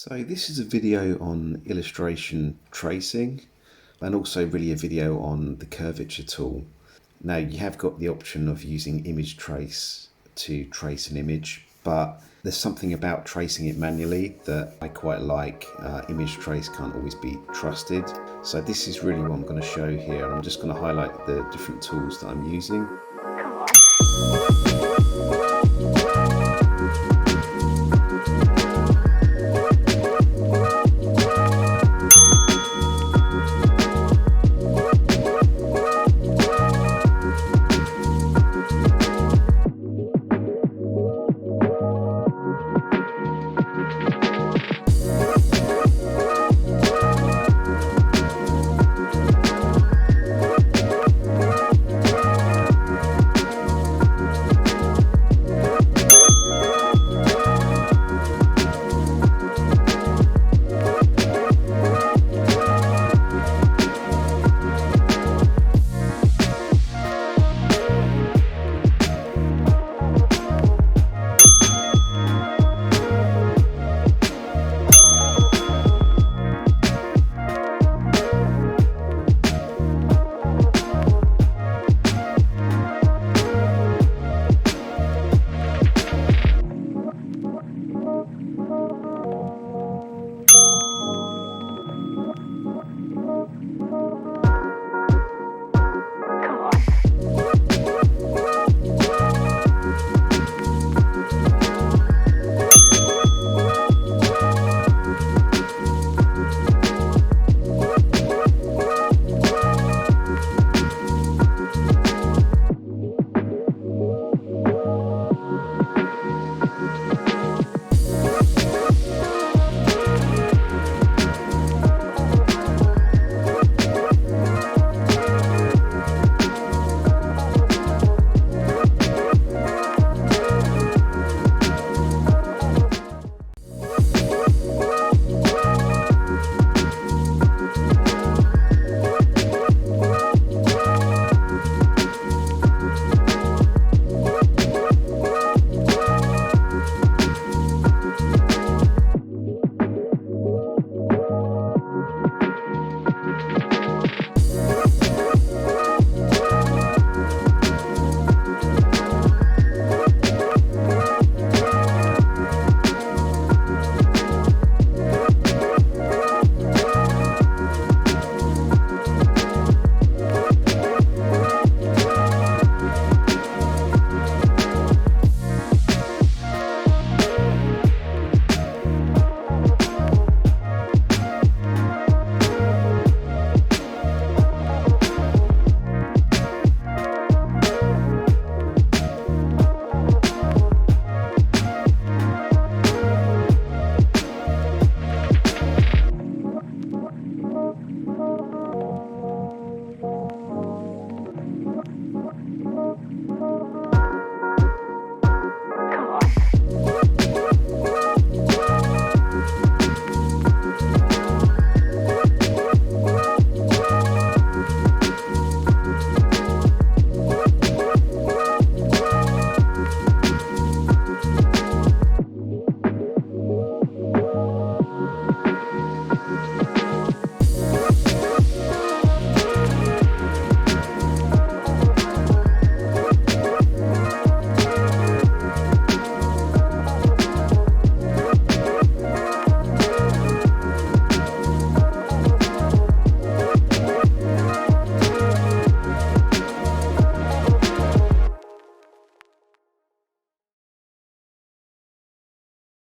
So this is a video on illustration tracing and also really a video on the curvature tool. Now you have got the option of using image trace to trace an image, but there's something about tracing it manually that I quite like. Image trace can't always be trusted. So this is really what I'm going to show here. I'm just going to highlight the different tools that I'm using.